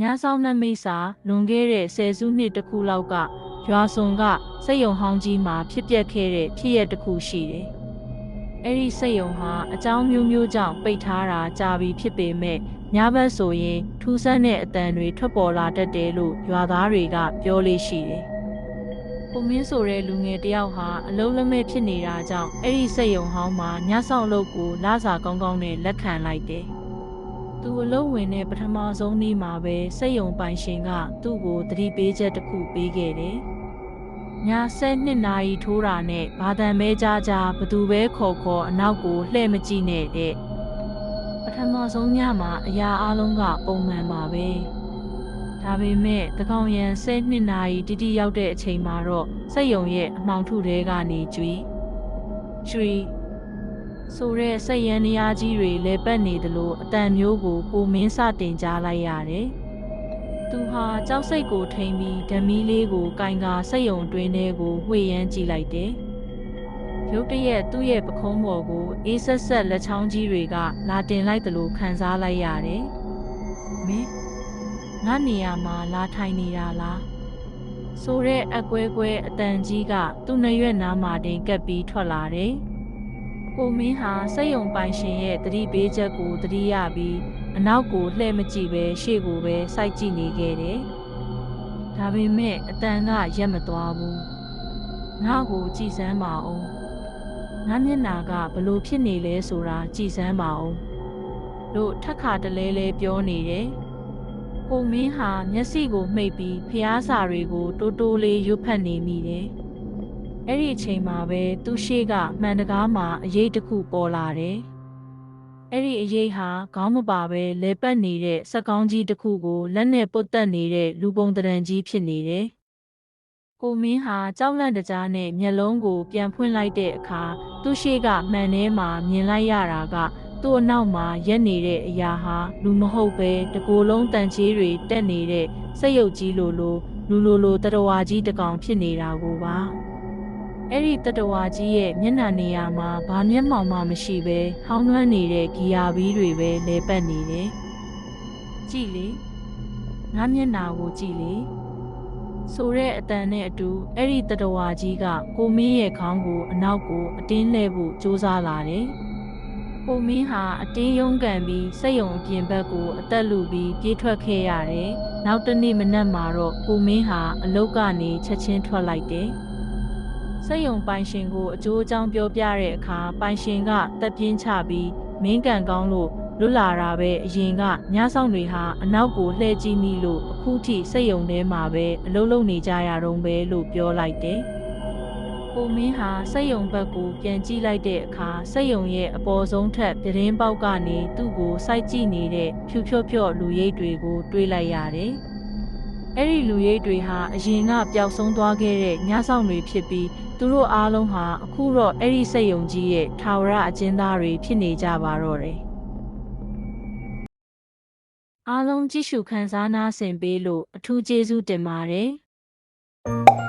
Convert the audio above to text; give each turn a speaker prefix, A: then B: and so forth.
A: ညာဆောင်နှမိတ်စာလွန်ခဲ့တဲ့10စုနှစ်တခုလောက်ကရွာစုံကစက်ရုံဟောင်းကြီးမှာဖြစ်ပျက်ခဲ့တဲ့ဖြစ်ရပ်တစ်ခုရှိတယ်။အဲ့ဒီစက်ရုံဟာအကြောင်းမျိုးမျိုးကြောင့်ပိတ်ထားတာကြာပြီဖြစ်ပေမဲ့ညဘက်ဆိုရင်ထူးဆန်းတဲ့အတန်တွေထွက်ပေါ်လာတတ်တယ်လို့ရွာသားတွေကပြောလေးရှိတယ်။ကိုမင်းဆိုတဲ့လူငယ်တယောက်ဟာအလုံးလက်မဲ့ဖြစ်နေတာကြောင့်အဲ့ဒီစက်ရုံဟောင်းမှာညဆောင်လုပ်ကိုလစာကောင်းကောင်းနဲ့လက်ခံလိုက်တယ်။သူအလုံးဝင်တဲ့ပထမဆုံးနေ့မှာပဲစက်ရုံပိုင်ရှင်ကသူ့ကိုသတိပေးချက်တစ်ခုပေးခဲ့တယ်။ည12နာရီထိုးတာနဲ့ဘာတန်မဲကြားဘသူပဲခေါ်အနောက်ကိုလှည့်မကြည့်နဲ့တဲ့ပထမဆုံးညမှာအရာအလုံးကပုံမှန်ပါပဲဒါပေမဲ့တကောင်ရန်12နာရီတိတိရောက်တဲ့အချိန်မှာတော့စက်ရုံရဲ့အမှောင်ထုထဲကနေကျွီဆိုတဲ့စက်ရန်နေရာကြီးတွေလဲပတ်နေသလိုအတန်မျိုးကိုကိုမင်းစတင်ကြားလိုက်ရတယ်သူဟာကြောက်စိတ်ကိုထိန်ပြီးဓမီလေးကိုကင်ကာစက်ရုံတွင်းထဲကိုဝှေ့ရမ်းကြည့်လိုက်တယ်။ရုတ်တရက်သူ့ရဲ့ပခုံးပေါ်ကိုအေးဆက်လက်ချောင်းကြီးတွေကလာတင်လိုက်သလိုခံစားလိုက်ရတယ်။မင်းငါနေရာမှာလာထိုင်နေတာလား။ဆိုတဲ့အကွဲအတန်ကြီးကသူ့နှရွက်နားမှာတင်ကပ်ပြီးထွက်လာတယ်။ကိုမင်းဟာစက်ရုံပိုင်ရှင်ရဲ့သတိပေးချက်ကိုသတိရပြီးအနောက်ကိုလှည့်မကြည့်ပဲရှေ့ကိုပဲစိုက်ကြည့်နေခဲ့တယ်။ဒါပေမဲ့အတန်ကရက်မသွားဘူး။ငါ့ကိုကြည်စမ်းပါအောင်။ငါမျက်နာကဘလို့ဖြစ်နေလဲဆိုတာကြည်စမ်းပါအောင်။တို့ထက်ခါတလဲလဲပြောနေတယ်။ကိုမင်းဟာမျက်စိကိုမှိတ်ပြီးဖျားစာတွေကိုတိုးလေးရွတ်ဖတ်နေမိတယ်။အဲ့ဒီအချိန်မှာပဲသူ့ရှေ့ကမှန်တကားမှာအရေးတစ်ခုပေါ်လာတယ်။အဲ့ဒီအရေးဟာခေါင်းမပါပဲလဲပတ်နေတဲ့စက်ကောင်းကြီးတစ်ခုကိုလက်နဲ့ပုတ်တက်နေတဲ့လူပုံတရံကြီးဖြစ်နေတယ်။ကိုမင်းဟာကြောက်လန့်တကြားနဲ့မျက်လုံးကိုပြန်ဖွင့်လိုက်တဲ့အခါသူ့ရှေ့ကမှန်ထဲမှာမြင်လိုက်ရတာကသူ့အနောက်မှာရက်နေတဲ့အရာဟာလူမဟုတ်ပဲတကိုယ်လုံးတန်ချေးတွေတက်နေတဲ့စက်ရုပ်ကြီးလိုတရဝါကြီးတစ်ကောင်ဖြစ်နေတာကိုပါ။အဲ့ဒီတတဝါကြီးရဲ့မျက်နှာနေရာမှာဘာမျက်မှောင်မှမရှိပဲဟောင်းနှွမ်းနေတဲ့ဂီယာဘီးတွေပဲလဲပတ်နေတယ်။ကြည့်လေငါမျက်နှာကိုကြည့်လေဆိုတဲ့အတန်နဲ့အတူအဲ့ဒီတတဝါကြီးကကိုမင်းရဲ့ခေါင်းကိုအနောက်ကိုအတင်းလှည့်ဖို့ကြိုးစားလာတယ်။ကိုမင်းဟာအတင်းရုန်းကန်ပြီးစက်ရုံအပြင်ဘက်ကိုအသက်လူပြီးပြေးထွက်ခဲ့ရတယ်။နောက်တနေ့မနက်မှာတော့ကိုမင်းဟာအလုတ်ကနေချက်ချင်းထွက်လိုက်တယ်။စက်ရုံပိုင်ရှင်ကိုအကျိုးအကြောင်းပြောပြတဲ့အခါပိုင်ရှင်ကတက်ပြင်းချပြီးမင်းကန်ကောင်းလို့လွတ်လာတာပဲအရင်ကညဆောင်တွေဟာအနောက်ကိုလှည့်ကြည့်မိလို့အခုထိစက်ရုံထဲမှာပဲအလုပ်လုပ်နေကြရတော့ပဲလို့ပြောလိုက်တယ်။ကိုမင်းဟာစက်ရုံဘက်ကိုပြန်ကြည့်လိုက်တဲ့အခါစက်ရုံရဲ့အပေါ်ဆုံးထပ်ပြတင်းပေါက်ကနေသူ့ကိုစိုက်ကြည့်နေတဲ့ဖြူဖြော့လူရိပ်တွေကိုတွေးလိုက်ရတယ်။အဲ့ဒီလူရိပ်တွေဟာအရင်ကပျောက်ဆုံးသွားခဲ့တဲ့ညဆောင်တွေဖြစ်ပြီးသူတို့အားလုံးဟာအခုတော့အဲ့ဒီစက်ရုံကြီးရဲ့ထာဝရအကျဉ်းသားတွေဖြစ်နေကြပါတော့တယ်။အားလုံးကြည့်ရှုခန်းစားနာဆင်ပေးလို့အထူးကျေးဇူးတင်ပါတယ်။